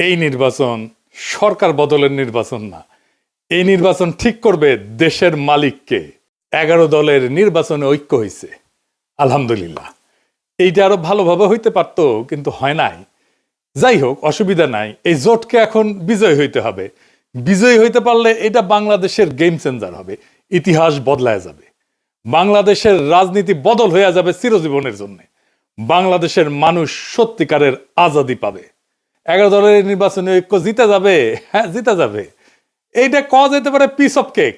এই নির্বাচন সরকার বদলের নির্বাচন না। এই নির্বাচন ঠিক করবে দেশের মালিককে। 11 দলের নির্বাচনে ঐক্য হয়েছে, আলহামদুলিল্লাহ। এইটা আরো ভালোভাবে হইতে পারত, কিন্তু হয় নাই। যাই হোক, অসুবিধা নাই। এই জোটকে এখন বিজয় হইতে হবে। বিজয়ী হইতে পারলে এটা বাংলাদেশের গেম চেঞ্জার হবে, ইতিহাস বদলায় যাবে, বাংলাদেশের রাজনীতি বদল হয়ে যাবে চিরজীবনের জন্য। বাংলাদেশের মানুষ সত্যিকারের আজাদি পাবে। 11 দলের নির্বাচনে ঐক্য জিতে যাবে। হ্যাঁ, জিতে যাবে। এইটা কওয়া যেতে পারে পিস অফ কেক,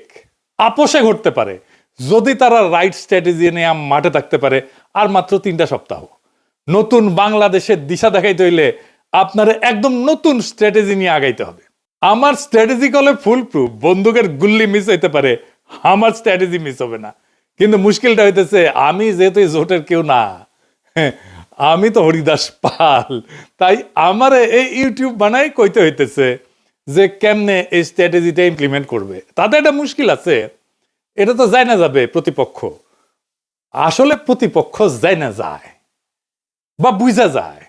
আপোষে ঘটতে পারে যদি তারা রাইট স্ট্র্যাটেজি নিয়ে মাঠে থাকতে পারে। আর মাত্র 3টা সপ্তাহ। নতুন বাংলাদেশের দিশা দেখাইতে হইলে আপনার একদম নতুন স্ট্র্যাটেজি নিয়ে আগাইতে হবে। আমার স্ট্র্যাটেজি কলে ফুল প্রুফ, বন্দুকের গুল্লি মিস হইতে পারে, আমার স্ট্র্যাটেজি মিস হবে না। কিন্তু মুশকিলটা হইতেছে, আমি যেহেতু জোটের কেউ না, আমি তো হরিদাস পাল, তাই আমার এই ইউটিউব বানাই কইতে হইতেছে যে কেমনে এই স্ট্র্যাটেজিটা ইমপ্লিমেন্ট করবে। তাতে একটা মুশকিল আছে, এটা তো যায় না যাবে প্রতিপক্ষ। আসলে প্রতিপক্ষ যায় না যায় বা বুঝা যায়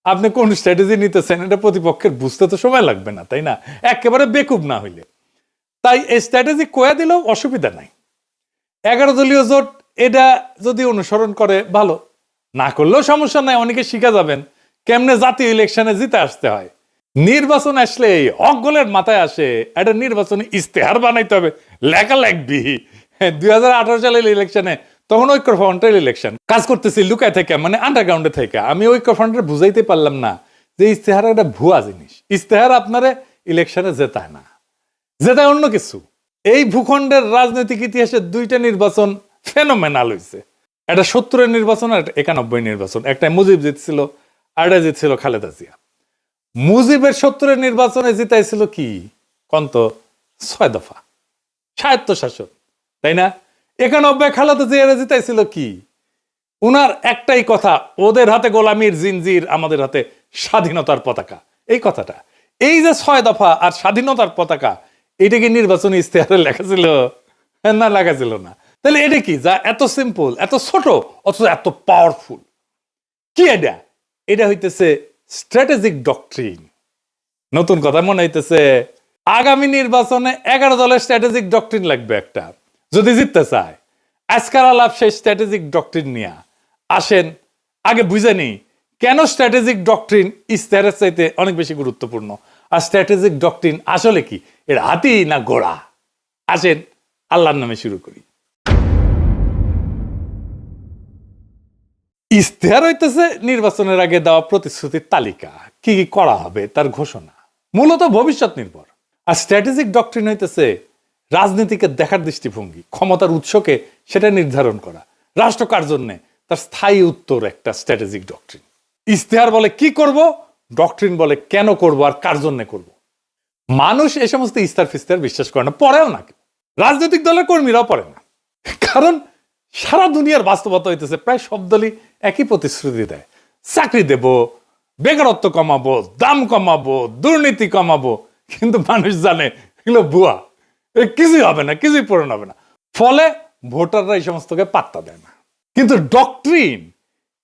আপনি কোন স্ট্র্যাটেজি নিতেছেন, এটা প্রতিপক্ষের বুঝতে তো সময় লাগবে না, তাই না? একেবারে বেকুব না হইলে। তাই এই স্ট্র্যাটেজি কয়া দিলেও অসুবিধা নাই। 11 দলীয় জোট এটা যদি অনুসরণ করে ভালো, না করলেও সমস্যা নাই। অনেকে শিখা যাবেন কেমনে জাতীয় ইলেকশনে জিতে আসতে হয়। নির্বাচন আসলে অগলের মাথায় আসে একটা নির্বাচনে ইস্তেহার বানাইতে হবে, লেখা লাগবি। 2018 সালের ইলেকশনে তখন ঐক্যফ্রন্টের ইলেকশন কাজ করতেছি লুকায় থেকে, মানে আন্ডারগ্রাউন্ডে থেকে। আমি ঐক্যফ্রন্টের বুঝাইতে পারলাম না যে ইস্তেহার একটা ভুয়া জিনিস। ইস্তেহার আপনারে ইলেকশনে জেতায় না, জেতায় অন্য কিছু। এই ভূখণ্ডের রাজনৈতিক ইতিহাসে 2টা নির্বাচন ফেনোমেনাল হয়েছে। একটা 70-এর নির্বাচন আর 91 নির্বাচন। একটা মুজিব জিতছিল, আর একটা জিতছিল খালেদা জিয়া। মুজিবের 70-এর নির্বাচনে জিতাইছিল কি কন্ত 6 দফা স্বায়ত্তশাসন, তাই না? 91 খালেদা জিয়া জিতাইছিল কি? উনার একটাই কথা, ওদের হাতে গোলামির জিনজির, আমাদের হাতে স্বাধীনতার পতাকা। এই কথাটা, এই যে 6 দফা আর স্বাধীনতার পতাকা, এটা কি নির্বাচনী ইস্তেহারে লেখা ছিল? না, লেখা ছিল না। তাহলে এটা কি যা এত সিম্পল, এত ছোট, অথচ এত পাওয়ারফুল? কি এটা? এটা হইতেছে স্ট্র্যাটেজিক ডক্ট্রিন। নতুন কথা মনে হইতেছে, আগামী নির্বাচনে 11 দলের স্ট্র্যাটেজিক ডক্ট্রিন লাগবে একটা, যদি জিততে চায়। আজকাল আলাপ সেই স্ট্র্যাটেজিক ডক্ট্রিন নিয়ে আসেন। আগে বুঝে নি কেন স্ট্র্যাটেজিক ডক্ট্রিন ইস্তেহারের চাইতে অনেক বেশি গুরুত্বপূর্ণ, আর স্ট্র্যাটেজিক ডক্ট্রিন আসলে কি, এর হাতি না ঘোড়া। আসেন আল্লাহর নামে শুরু করি। ইস্তেহার হইতেছে নির্বাচনের আগে দেওয়া প্রতিশ্রুতির তালিকা, কি কি করা হবে তার ঘোষণা, মূলত ভবিষ্যৎ নির্ভর। আর স্ট্র্যাটেজিক ডক্ট্রিন হইতেছে রাজনীতিকে দেখার দৃষ্টিভঙ্গি, ক্ষমতার উৎসকে সেটা নির্ধারণ করা, রাষ্ট্র কার জন্যে তার স্থায়ী উত্তর একটা স্ট্র্যাটেজিক ডক্ট্রিন। ইস্তেহার বলে কি করব, ডক্ট্রিন বলে কেন করব আর কার জন্য করব। মানুষ এ সমস্ত ইস্তার ফিস্তার বিশ্বাস করে না, পড়েও না। রাজনৈতিক দলের কর্মীরাও পড়ে না, কারণ সারা দুনিয়ার বাস্তবতা হইতেছে প্রায় সব দলই একই প্রতিশ্রুতি দেয়। চাকরি দেব, বেকারত্ব কমাবো, দাম কমাবো, দুর্নীতি কমাবো। কিন্তু মানুষ জানে এগুলো ভুয়া, কিছুই হবে না, কিছুই পূরণ হবে না। ফলে ভোটাররা এই সমস্তকে পাত্তা দেয় না। কিন্তু ডক্ট্রিন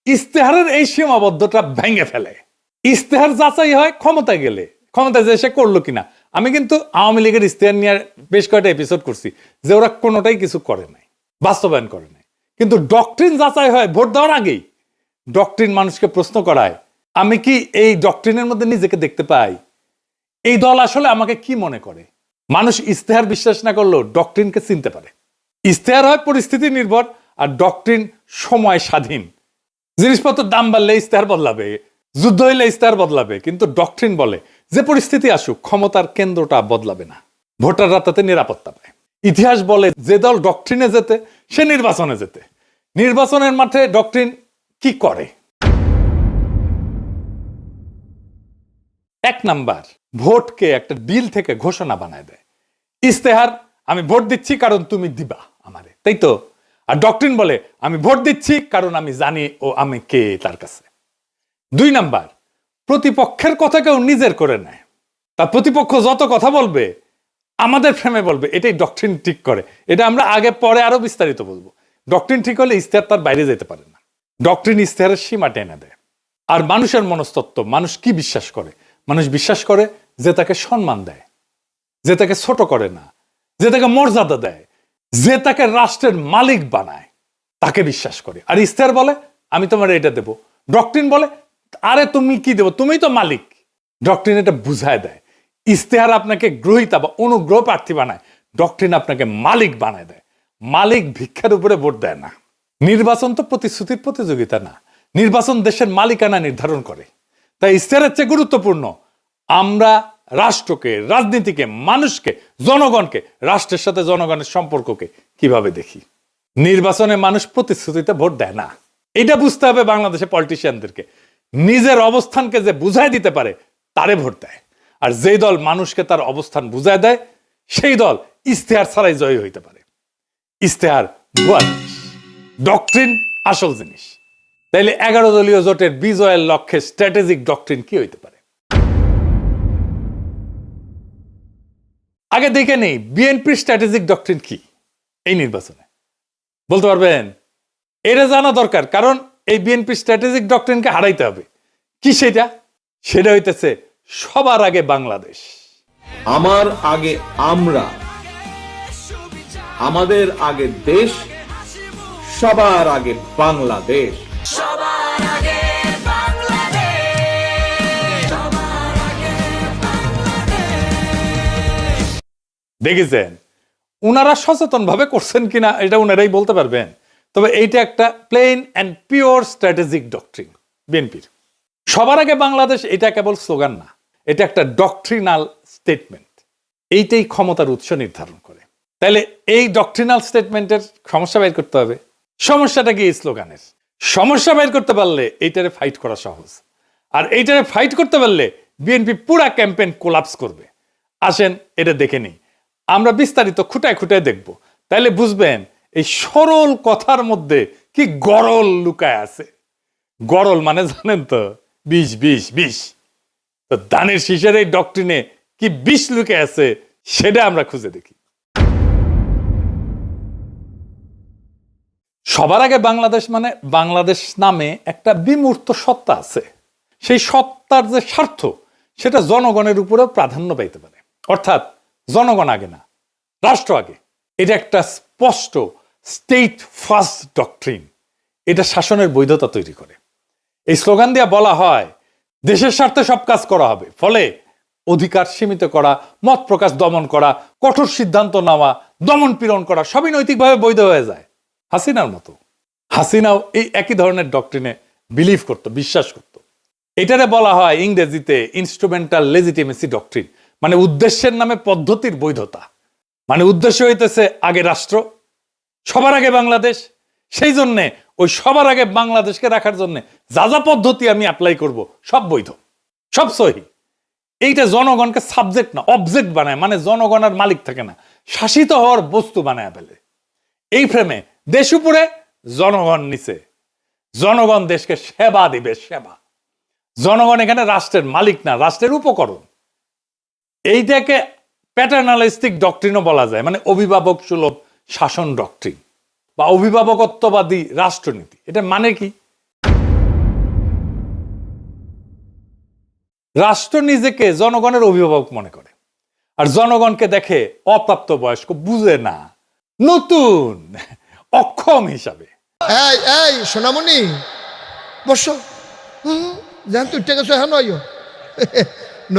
ইস্তেহারের এই সীমাবদ্ধতা ভেঙে ফেলে। ইস্তেহার যাচাই হয় ক্ষমতায় গেলে, ক্ষমতায় যে সে করলো কিনা। আমি কিন্তু আওয়ামী লীগের ইস্তেহার নিয়ে বেশ কয়েকটা এপিসোড করছি যে ওরা কোনোটাই কিছু করে নাই, বাস্তবায়ন করে নাই। কিন্তু ডক্ট্রিন যাচাই হয় ভোট দেওয়ার আগেই। ডক্ট্রিন মানুষকে প্রশ্ন করায়, আমি কি এই ডক্ট্রিনের মধ্যে নিজেকে দেখতে পাই? এই দল আসলে আমাকে কি মনে করে? মানুষ ইস্তেহার বিশ্বাস না করলেও ডক্ট্রিনকে চিনতে পারে। ইস্তেহার হয় পরিস্থিতি নির্ভর, আর ডক্ট্রিন সময় স্বাধীন। জিনিসপত্রের দাম বাড়লে ইস্তেহার বদলাবে, যুদ্ধ হইলে ইস্তেহার বদলাবে, কিন্তু ডক্ট্রিন বলে যে পরিস্থিতি আসুক ক্ষমতার কেন্দ্রটা বদলাবে না, ভোটাররা তাতে নিরাপত্তা পায়। ইতিহাস বলে যে দল ডক্ট্রিনে যেতে সে নির্বাচনে যেতে। নির্বাচনের মাঠে ডক্ট্রিন কি করে? 1 নাম্বার, ভোটকে একটা ডিল থেকে ঘোষণা বানায় দেয়। ইস্তেহার, আমি ভোট দিচ্ছি কারণ তুমি দিবা আমারে, তাই তো? আর ডক্ট্রিন বলে আমি ভোট দিচ্ছি কারণ আমি জানি ও আমি কে তার কাছে। 2 নাম্বার, প্রতিপক্ষের কথা কেউ নিজের করে নেয়। তার প্রতিপক্ষ যত কথা বলবে আমাদের ফ্রেমে বলবে, এটাই ডক্ট্রিন ঠিক করে। এটা আমরা আগে পরে আরো বিস্তারিত বলবো। ডক্ট্রিন ঠিক হলে ইস্তেহার তার বাইরে যেতে পারে না। ডক্ট্রিন ইস্তেহারের সীমা টেনে দেয়। আর মানুষের মনস্তত্ত্ব, মানুষ কি বিশ্বাস করে, মানুষ বিশ্বাস করে যে তাকে সম্মান দেয়, যে তাকে ছোট করে না, যে তাকে মর্যাদা দেয়, যে তাকে রাষ্ট্রের মালিক বানায়, তাকে বিশ্বাস করে। আর ইস্তেহার বলে আমি তোমার এটা দেব, ডক্ট্রিন বলে আরে তুমি কি দেবো, তুমি তো মালিক। ডক্ট্রিন এটা বুঝায় দেয়। ইস্তেহার আপনাকে গ্রহীতা বা অনুগ্রহ প্রার্থী বানায়, ডক্ট্রিন আপনাকে মালিক বানায় দেয়। মালিক ভিক্ষার উপরে ভোট দেয় না। নির্বাচন তো প্রতিশ্রুতির প্রতিযোগিতা না, নির্বাচন দেশের মালিকানা নির্ধারণ করে। তাই ইস্তেহারের চেয়ে গুরুত্বপূর্ণ আমরা রাষ্ট্রকে, রাজনীতিকে, মানুষকে, জনগণকে, রাষ্ট্রের সাথে জনগণের সম্পর্ককে কিভাবে দেখি। নির্বাচনে মানুষ প্রতিশ্রুতিতে ভোট দেয় না, এটা বুঝতে হবে বাংলাদেশের পলিটিশিয়ানদেরকে। নিজের অবস্থানকে যে বুঝাই দিতে পারে তারে ভোট দেয়। আর যেই দল মানুষকে তার অবস্থান বুঝায় দেয় সেই দল ইস্তেহার ছাড়াই জয়ী হইতে পারে। ইস্তেহার ভুয়া জিনিস, ডক্ট্রিন আসল জিনিস। তাইলে 11 দলীয় জোটের বিজয়ের লক্ষ্যে স্ট্র্যাটেজিক ডক্ট্রিন কি হইতে পারে? আগে দেখে নেই বিএনপির স্ট্র্যাটেজিক ডক্ট্রিন কি এই নির্বাচনে, বলতে পারবেন? এটা জানা দরকার, কারণ এই বিএনপির স্ট্র্যাটেজিক ডক্ট্রিনকে হারাইতে হবে। কি সেটা? সেটা হইতেছে সবার আগে বাংলাদেশ, আমার আগে আমরা, আমাদের আগে দেশ, সবার আগে বাংলাদেশ। সবার আগে বাংলাদেশ, সবার আগে বাংলাদেশ। দেখেছেন উনারা সচেতন ভাবে করছেন কিনা এটা উনারাই বলতে পারবেন। তবে এইটা একটা plain and pure strategic doctrine বিএনপির। সবার আগে বাংলাদেশ এটা কেবল স্লোগান না, এটা একটা ডক্ট্রিনাল স্টেটমেন্ট। এইটাই ক্ষমতার উৎস নির্ধারণ করে। তাহলে এই ডক্ট্রিনাল স্টেটমেন্টের সমস্যা বের করতে হবে। সমস্যাটা কি? এই স্লোগানের সমস্যা বের করতে পারলে এইটারে ফাইট করা সহজ। আর এইটারে ফাইট করতে পারলে বিএনপি পুরা ক্যাম্পেইন কোলাপস করবে। আসেন এটা দেখে নিই, আমরা বিস্তারিত খুঁটায় খুঁটায় দেখব। তাইলে বুঝবেন এই সরল কথার মধ্যে কি গরল লুকায় আছে। গরল মানে জানেন তো, বিষ বিষ বিষ। তো দানের শীষের এই ডক্ট্রিনে কি বিষ লুকে আছে সেটা আমরা খুঁজে দেখি। সবার আগে বাংলাদেশ মানে বাংলাদেশ নামে একটা বিমূর্ত সত্তা আছে। সেই সত্তার যে স্বার্থ সেটা জনগণের উপরেও প্রাধান্য পাইতে পারে। অর্থাৎ জনগণ আগে না, রাষ্ট্র আগে। এটা একটা স্পষ্ট স্টেট ফার্স্ট ডক্ট্রিন। এটা শাসনের বৈধতা তৈরি করে। এই স্লোগান দিয়ে বলা হয় দেশের স্বার্থে সব কাজ করা হবে, ফলে অধিকার সীমিত করা, মত প্রকাশ দমন করা, কঠোর সিদ্ধান্ত নেওয়া, দমন পীড়ন করা সবই নৈতিকভাবে বৈধ হয়ে যায়। হাসিনার মতো। হাসিনাও এই একই ধরনের ডক্ট্রিনে বিলিভ করত, বিশ্বাস করত। এটারে বলা হয় ইংরেজিতে ইনস্ট্রুমেন্টাল লেজিটিমেসি ডক্ট্রিন, মানে উদ্দেশ্যের নামে পদ্ধতির বৈধতা। মানে উদ্দেশ্য হইতেছে আগে রাষ্ট্র, সবার আগে বাংলাদেশ। সেই জন্যে ওই সবার আগে বাংলাদেশকে রাখার জন্য যা যা পদ্ধতি আমি অ্যাপ্লাই করব সব বৈধ, সব সহি। এইটা জনগণকে সাবজেক্ট না অবজেক্ট বানায়, মানে জনগণ আর মালিক থাকে না, শাসিত হওয়ার বস্তু বানায় ফেলে। এই ফ্রেমে দেশ উপরে, জনগণ নিচে। জনগণ দেশকে সেবা দিবে, সেবা। জনগণ এখানে রাষ্ট্রের মালিক না, রাষ্ট্রের উপকরণ। এইটাকে প্যাটার্নালিস্টিক ডক্ট্রিনও বলা যায়, মানে অভিভাবক সুলভ শাসন ডক্ট্রিন বা অভিভাবকত্ববাদী রাষ্ট্রনীতি। এটা মানে কি? রাষ্ট্র নিজেকে জনগণের অভিভাবক মনে করে, আর জনগণকে দেখে অপ্রাপ্ত বয়স্ক, বুঝে না, নতুন, অক্ষম হিসাবে। এই এই সোনামণি বসো, জান তুই গেছো হ্যাঁ নয়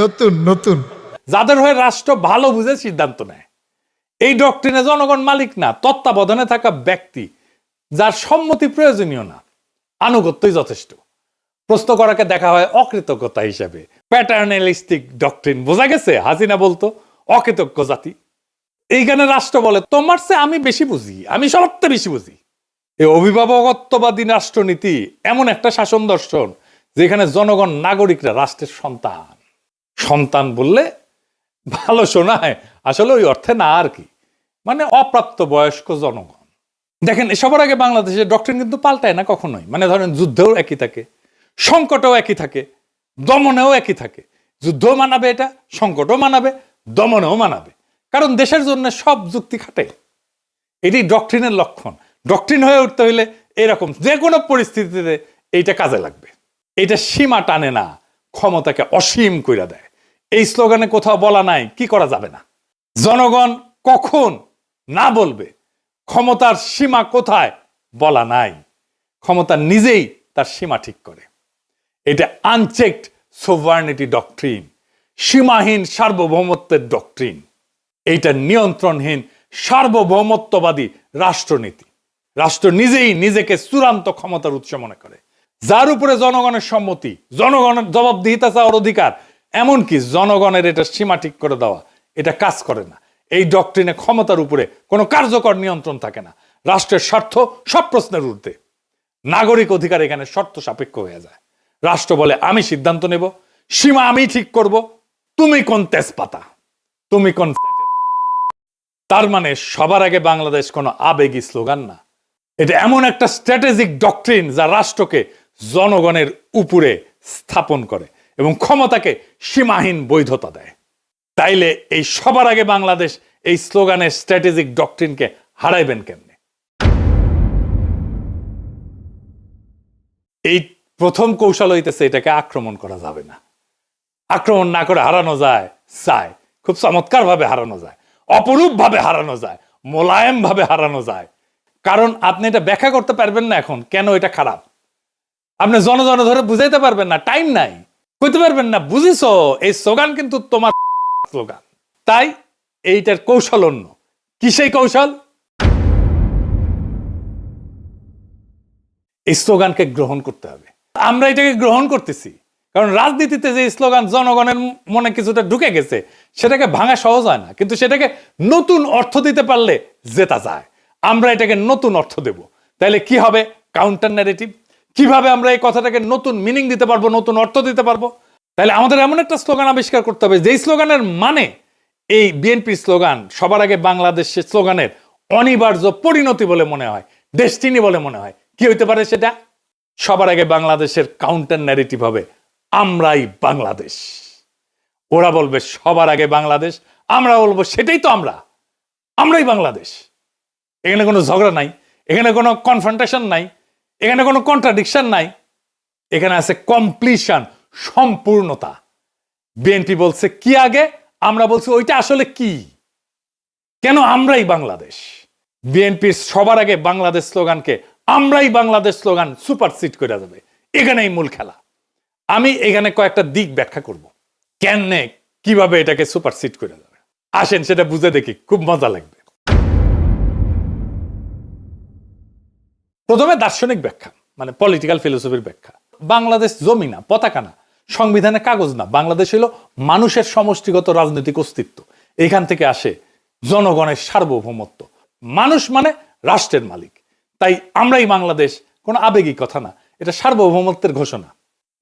নতুন নতুন। যাদের হয়ে রাষ্ট্র ভালো বুঝে সিদ্ধান্ত নেয়। এই ডক্ট্রিনে জনগণ মালিক না, তত্ত্বাবধানে থাকা ব্যক্তি, যার সম্মতি প্রয়োজনীয় না, আনুগত্যই যথেষ্ট। প্রশ্ন করাকে দেখা হয় অকৃতজ্ঞতা হিসাবে। Paternalistic doctrine. বোঝা গেছে হাসিনা বলতো অকৃতজ্ঞ জাতি। এইখানে রাষ্ট্র বলে তোমার চেয়ে আমি বেশি বুঝি, আমি সবচেয়ে বেশি বুঝি। এই অভিভাবকত্ববাদী রাষ্ট্রনীতি এমন একটা শাসন দর্শন যেখানে জনগণ নাগরিকরা রাষ্ট্রের সন্তান। সন্তান বললে ভালো শোনায়, আসলে ওই অর্থে না আর কি, মানে অপ্রাপ্ত বয়স্ক জনগণ। দেখেন সবার আগে বাংলাদেশের ডক্ট্রিন কিন্তু পাল্টায় না কখনোই। মানে ধরেন যুদ্ধেও একই থাকে, সংকটেও একই থাকে, দমনেও একই থাকে। যুদ্ধও মানাবে এটা, সংকটও মানাবে, দমনেও মানাবে, কারণ দেশের জন্য সব যুক্তি খাটে। এটি ডক্ট্রিনের লক্ষণ। ডক্ট্রিন হয়ে উঠতে হইলে এরকম যে কোনো পরিস্থিতিতে এইটা কাজে লাগবে। এটা সীমা টানে না, ক্ষমতাকে অসীম কইরা দেয়। এই স্লোগানে কোথাও বলা নাই কি করা যাবে না। জনগণ কখন না বলবে, ক্ষমতার সীমা কোথায় বলা নাই। ক্ষমতা নিজেই তার সীমা ঠিক করে। এটা আনচেকড সোভার্নিটি ডক্ট্রিন, সীমাহীন সার্বভৌমত্বের ডক্ট্রিন। এইটা নিয়ন্ত্রণহীন সার্বভৌমত্ববাদী রাষ্ট্রনীতি। রাষ্ট্র নিজেই নিজেকে চূড়ান্ত ক্ষমতার উৎস মনে করে, যার উপরে জনগণের সম্মতি, জনগণের জবাবদিহিতা চাওয়ার অধিকার, এমনকি জনগণের এটা সীমা ঠিক করে দেওয়া, এটা কাজ করে না। এই ডক্ট্রিনে ক্ষমতার উপরে কোনো কার্যকর নিয়ন্ত্রণ থাকে না। রাষ্ট্রের স্বার্থ সব প্রশ্নের ঊর্ধ্বে। নাগরিক অধিকার এখানে শর্ত সাপেক্ষ হয়ে যায়। রাষ্ট্র বলে আমি সিদ্ধান্ত নেব, সীমা আমি ঠিক করব, তুমি কোন তেজপাতা, তুমি কোন। তার মানে সবার আগে বাংলাদেশ কোনো আবেগী স্লোগান না, এটা এমন একটা স্ট্র্যাটেজিক ডক্ট্রিন যা রাষ্ট্রকে জনগণের উপরে স্থাপন করে এবং ক্ষমতাকে সীমাহীন বৈধতা দেয়। তাইলে এই সবার আগে বাংলাদেশ এই স্লোগানের স্ট্র্যাটেজিক ডক্ট্রিনকে হারাইবেন কেমনে? এই প্রথম কৌশল হইতেছে এটাকে আক্রমণ করা যাবে না। আক্রমণ না করে হারানো যায়, খুব চমৎকার ভাবে হারানো যায়, অপরূপ ভাবে হারানো যায়, মোলায়েম ভাবে হারানো যায়। কারণ আপনি এটা ব্যাখ্যা করতে পারবেন না এখন কেন এটা খারাপ। আপনি জন ধরে বুঝাইতে পারবেন না, টাইম নাই, কইতে পারবেন না বুঝিছো এই স্লোগান কিন্তু তোমার স্লোগান। তাই এইটার কৌশল অন্য। কি সেই কৌশল? এই স্লোগানকে গ্রহণ করতে হবে। আমরা এটাকে গ্রহণ করতেছি কারণ রাজনীতিতে যে স্লোগান জনগণের মনে কিছুটা ঢুকে গেছে, সেটাকে ভাঙা সহজ হয় না, কিন্তু সেটাকে নতুন অর্থ দিতে পারলে জেতা যায়। আমরা এটাকে নতুন অর্থ দেব, তাহলে কি হবে? Counter narrative. কিভাবে আমরা এই কথাটাকে নতুন মিনিং দিতে পারবো, নতুন অর্থ দিতে পারবো? তাহলে আমাদের এমন একটা স্লোগান আবিষ্কার করতে হবে যেই স্লোগানের মানে এই বিএনপির স্লোগান সবার আগে বাংলাদেশের স্লোগানের অনিবার্য পরিণতি বলে মনে হয়, ডেস্টিনি বলে মনে হয়। কি হইতে পারে সেটা? সবার আগে বাংলাদেশের কাউন্টার ন্যারেটিভ হবে আমরাই বাংলাদেশ। ওরা বলবে সবার আগে বাংলাদেশ, আমরা বলবো সেটাই তো আমরাই বাংলাদেশ। এখানে কোনো ঝগড়া নাই, এখানে কোনো কনফ্রন্টেশন নাই, এখানে কোনো কন্ট্রাডিকশন নাই, এখানে আছে কমপ্লিশন, সম্পূর্ণতা। বিএনপি বলছে কি আগে, আমরা বলছি ওইটা আসলে কি, কেন আমরাই বাংলাদেশ। বিএনপির সবার আগে বাংলাদেশ স্লোগানকে আমরাই বাংলাদেশ স্লোগান সুপারসিড করে যাবে। এখানেই মূল খেলা। আমি এখানে কয়েকটা দিক ব্যাখ্যা করব কেনে কিভাবে এটাকে সুপারসিড করে যাবে। আসেন সেটা বুঝে দেখি, খুব মজা লাগবে। প্রথমে দার্শনিক ব্যাখ্যা, মানে পলিটিক্যাল ফিলোসফির ব্যাখ্যা। বাংলাদেশ জমি না, পতাকা না, সংবিধানে কাগজ না, বাংলাদেশ হলো মানুষের সমষ্টিগত রাজনৈতিক অস্তিত্ব। এখান থেকে আসে জনগণের সার্বভৌমত্ব। মানুষ মানে রাষ্ট্রের মালিক। তাই আমরাই বাংলাদেশ কোনো আবেগী কথা না, এটা সার্বভৌমত্বের ঘোষণা।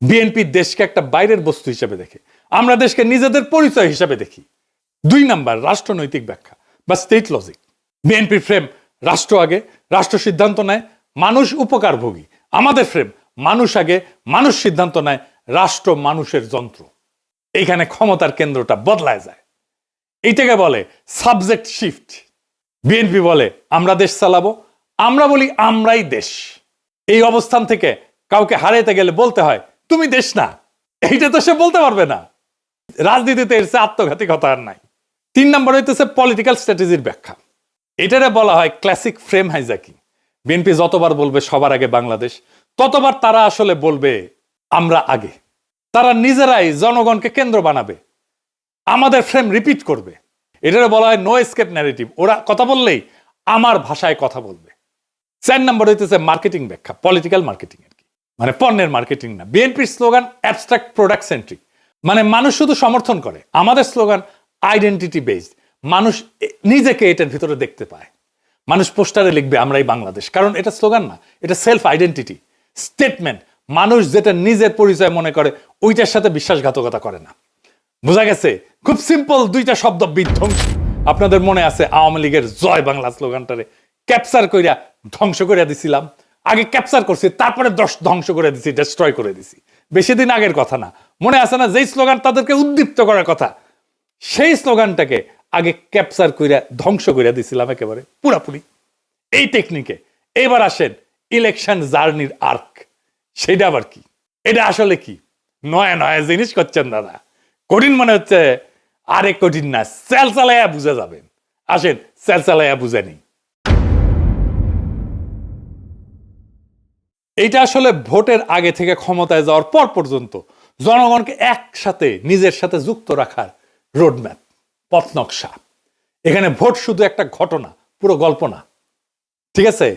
বিএনপি দেশকে একটা বাইরের বস্তু হিসেবে দেখে, আমরা দেশকে নিজেদের পরিচয় হিসেবে দেখি। 2 নাম্বার রাষ্ট্রনৈতিক ব্যাখ্যা বা স্টেট লজিক। বিএনপির ফ্রেম রাষ্ট্র আগে, রাষ্ট্র সিদ্ধান্ত নেয়, মানুষ উপকারভোগী। আমাদের ফ্রেম মানুষ আগে, মানুষ সিদ্ধান্ত নেয়, রাষ্ট্র মানুষের যন্ত্র। এইখানে ক্ষমতার কেন্দ্রটা বদলায় যায়। এইটাকে বলে সাবজেক্ট শিফট। বিএনপি বলে আমরা দেশ চালাবো, আমরা বলি আমরাই দেশ। এই অবস্থান থেকে কাউকে হারাইতে গেলে বলতে হয় তুমি দেশ না। এইটা তো সে বলতে পারবে না। রাজনীতিতে এর চেয়ে আত্মঘাতী কথা আর নাই। 3 নম্বর হইতেছে পলিটিক্যাল স্ট্র্যাটেজির ব্যাখ্যা। এটারে বলা হয় ক্লাসিক ফ্রেম হাইজ্যাকিং। বিএনপি যতবার বলবে সবার আগে বাংলাদেশ, ততবার তারা আসলে বলবে আমরা আগে। তারা নিজেরাই জনগণকে কেন্দ্র বানাবে, আমাদের ফ্রেম রিপিট করবে। এটারে বলা হয় নো এসকেপ ন্যারেটিভ। ওরা কথা বললেই আমার ভাষায় কথা বলবে। 4 নম্বর হইতেছে মার্কেটিং ব্যাখ্যা, পলিটিক্যাল মার্কেটিং আর কি, মানে পণ্যের মার্কেটিং না। বিএনপির স্লোগান অ্যাবস্ট্রাক্ট প্রোডাক্ট সেন্ট্রিক, মানে মানুষ শুধু সমর্থন করে। আমাদের স্লোগান আইডেন্টিটি বেসড, মানুষ নিজেকে এটার ভিতরে দেখতে পায়। মানুষ পোস্টারে লিখবে আমরাই বাংলাদেশ, কারণ এটা স্লোগান না, এটা সেলফ আইডেন্টিটি স্টেটমেন্ট। মানুষ যেটা নিজের পরিচয় মনে করে ওইটার সাথে বিশ্বাসঘাতকতা করে না। বোঝা গেছে? খুব সিম্পল 2টা শব্দ, বিধ্বংসী। আপনাদের মনে আছে আওয়ামী লীগের জয় বাংলা স্লোগানটারে ক্যাপচার কইরা ধ্বংস করে দিছিলাম। আগে ক্যাপচার করছি, তারপরে ধ্বংস করে দিছি, ডেস্ট্রয় করে দিছি। বেশি দিন আগের কথা না, মনে আছে না? যেই স্লোগান তাদেরকে উদ্দীপ্ত করার কথা, সেই স্লোগানটাকে আগে ক্যাপচার কইরা ধ্বংস করে দিছিলাম একেবারে পুরাপুরি। এই টেকনিকে এবার আসেন ইলেকশন জার্নির আর্ক। সেটা আবার কি? এটা আসলে কি? নয়া জিনিস করছেন দাদা, কঠিন মানে হচ্ছে আরে কঠিন না, সেল চালাইয়া বুঝে যাবেন। আসেন সেল চালাইয়া বুঝে নিই। এইটা আসলে ভোটের আগে থেকে ক্ষমতায় যাওয়ার পর পর্যন্ত জনগণকে একসাথে নিজের সাথে যুক্ত রাখার রোডম্যাপ, পথ নকশা। এখানে ভোট শুধু একটা ঘটনা, পুরো গল্প না। ঠিক আছে,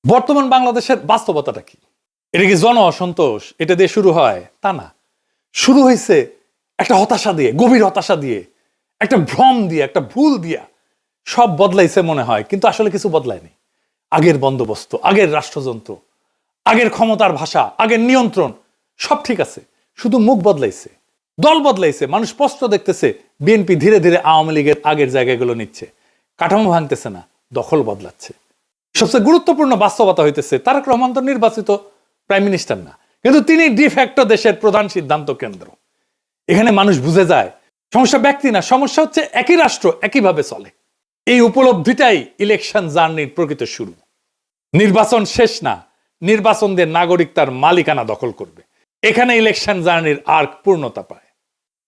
বর্তমান বাংলাদেশের বাস্তবতাটা কি? এটা কি জন অসন্তোষ এটা দিয়ে শুরু হয়? তা না, শুরু হয়েছে একটা হতাশা দিয়ে, গভীর হতাশা দিয়ে, একটা ভ্রম দিয়ে, একটা ভুল দিয়া। সব বদলাইছে মনে হয়, কিন্তু আসলে কিছু বদলায়নি। আগের বন্দোবস্ত, আগের রাষ্ট্রযন্ত্র, আগের ক্ষমতার ভাষা, আগের নিয়ন্ত্রণ সব ঠিক আছে, শুধু মুখ বদলাইছে, দল বদলাইছে। মানুষ স্পষ্ট দেখতেছে বিএনপি ধীরে ধীরে আওয়ামী লীগের আগের জায়গাগুলো নিচ্ছে, কাঠামো ভাঙতেছে না, দখল বদলাচ্ছে। সবচেয়ে গুরুত্বপূর্ণ বাস্তবতা হইতেছে তারেক রহমান তো নির্বাচিত প্রাইম মিনিস্টার না, কিন্তু তিনি ডিফ্যাক্টো দেশের প্রধান সিদ্ধান্ত কেন্দ্র। এখানে মানুষ বুঝে যায় সমস্যা ব্যক্তি না, সমস্যা হচ্ছে একই রাষ্ট্র একইভাবে চলে। এই উপলব্ধিটাই ইলেকশন জার্নির প্রকৃত শুরু। নির্বাচন শেষ না, নির্বাচন দিয়ে নাগরিক তার মালিকানা দখল করবে। এখানে ইলেকশন জার্নির আর্ক পূর্ণতা পায়।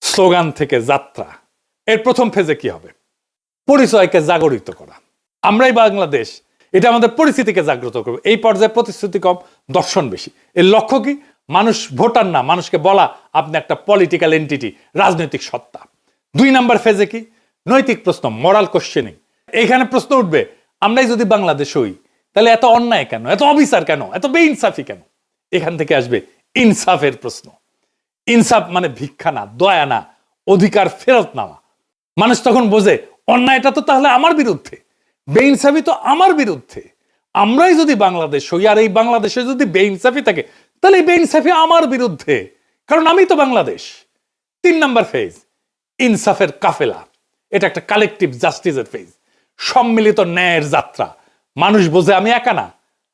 স্লোগান থেকে যাত্রা। এর প্রথম ফেজে কি হবে? পরিচয়কে জাগরিত করা। আমরাই বাংলাদেশ, এটা আমাদের পরিস্থিতিকে জাগ্রত করবে। এই পর্যায়ে প্রতিশ্রুতি কম, দর্শন বেশি। এর লক্ষ্য কি? মানুষ ভোটার না, মানুষকে বলা আপনি একটা পলিটিক্যাল এন্টিটি, রাজনৈতিক সত্তা। 2 নাম্বার ফেজে কি? নৈতিক প্রশ্ন, মরাল কোশ্চেনিং। এইখানে প্রশ্ন উঠবে, আমরাই যদি বাংলাদেশ হই তাহলে এত অন্যায় কেন, এত অবিচার কেন, এত বেইনসাফি কেন? এখান থেকে আসবে ইনসাফের প্রশ্ন। ইনসাফ মানে ভিক্ষা না, দয়া না, অধিকার ফেরত নেওয়া। মানুষ তখন বোঝে অন্যায়টা তো তাহলে আমার বিরুদ্ধে, বেইনসাফি তো আমার বিরুদ্ধে। আমরাই যদি বাংলাদেশ হই আর এই বাংলাদেশে যদি বেইনসাফি থাকে তাহলে এই বেইনসাফি আমার বিরুদ্ধে, কারণ আমি তো বাংলাদেশ। 3 নাম্বার ফেজ, ইনসাফের কাফেলা। এটা একটা কালেকটিভ জাস্টিসের ফেজ, সম্মিলিত ন্যায়ের যাত্রা। মানুষ বোঝে আমি একা না,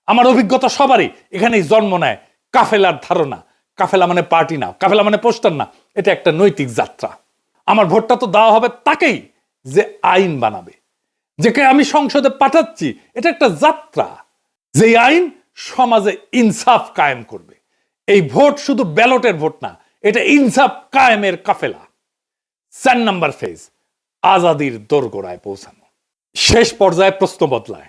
আমার অভিজ্ঞতা সবারই। এখানেই জন্ম নেয় কাফেলার ধারণা। কাফেলা মানে পার্টি না, কাফেলা মানে পোস্টার না, এটা একটা নৈতিক যাত্রা। আমার ভোটটা তো দেওয়া হবে তাকেই যে আইন বানাবে, যাকে আমি সংসদে পাঠাচ্ছি। এটা একটা যাত্রা, যে আইন সমাজে ইনসাফ কায়েম করবে। এই ভোট শুধু ব্যালটের ভোট না, এটা ইনসাফ কায়েমের কাফেলা। 4 নাম্বার ফেজ, আজাদির দোরগোড়ায় পৌঁছানো। শেষ পর্যায়ে প্রশ্ন বদলায়।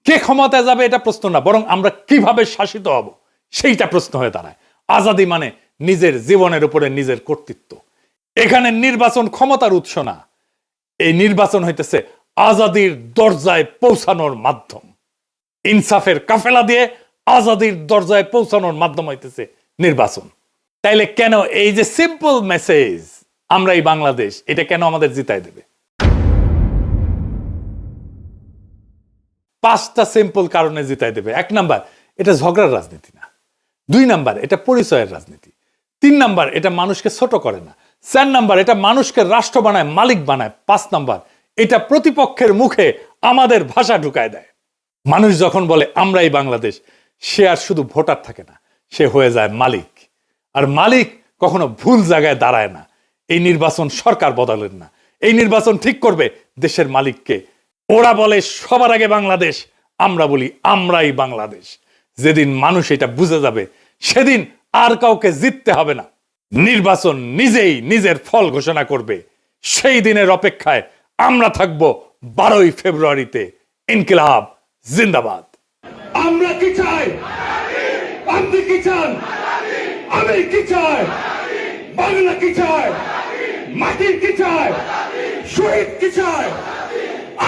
কে ক্ষমতায় যাবে এটা প্রশ্ন না, বরং আমরা কিভাবে শাসিত হব সেইটা প্রশ্ন হয়ে দাঁড়ায়। আজাদি মানে নিজের জীবনের উপরে নিজের কর্তৃত্ব। এখানে নির্বাচন ক্ষমতার উৎস না, এই নির্বাচন হইতেছে আজাদির দরজায় পৌঁছানোর মাধ্যম। ইনসাফের কাফেলা দিয়ে আজাদির দরজায় পৌঁছানোর মাধ্যম হইতেছে নির্বাচন। তাইলে কেন এই যে সিম্পল মেসেজ আমরাই বাংলাদেশ, এটা কেন আমাদের জিতায় দেবে? 5টা সিম্পল কারণে জিতায় দেবে। 1 নাম্বার, এটা ঝগড়ার রাজনীতি না। 2 নাম্বার, এটা পরিচয়ের রাজনীতি। 3 নাম্বার, এটা মানুষকে ছোট করে না। 4 নাম্বার, এটা মানুষকে রাষ্ট্র বানায়, মালিক বানায়। 5 নাম্বার, এটা প্রতিপক্ষের মুখে আমাদের ভাষা ঢুকায় দেয়। মানুষ যখন বলে আমরাই বাংলাদেশ, সে আর শুধু ভোটার থাকে না, সে হয়ে যায় মালিক। আর মালিক কখনো ভুল জায়গায় দাঁড়ায় না। এই নির্বাচন সরকার বদলের না, এই নির্বাচন ঠিক করবে দেশের মালিককে। ওরা বলে সবার আগে বাংলাদেশ, আমরা বলি আমরাই বাংলাদেশ। যেদিন মানুষ এটা বুঝে যাবে সেদিন আর কাউকে জিততে হবে না। নির্বাচন নিজেই নিজের ফল ঘোষণা করবে। সেই দিনের অপেক্ষায় আমরা থাকব 12ই ফেব্রুয়ারিতে। ইনকিলাব জিন্দাবাদ। আমরা কি চাই? আপনি কি চান? আমি কি চাই? বাংলা কি চায়? মাটির কি চায়? শহীদ কি চায়?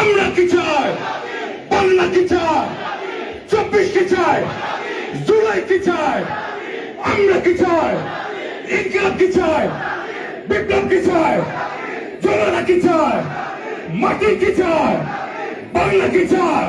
আমরা কি চাই? বাংলা কি চায়? 24 কি চায়? জুলাই কি চায়? আমরা কি চাই? ইনকিলাব কি চায়? বিপ্লব কি চায়? জনতা কি চায়? মাটি কি চায়? বাংলা কি চায়?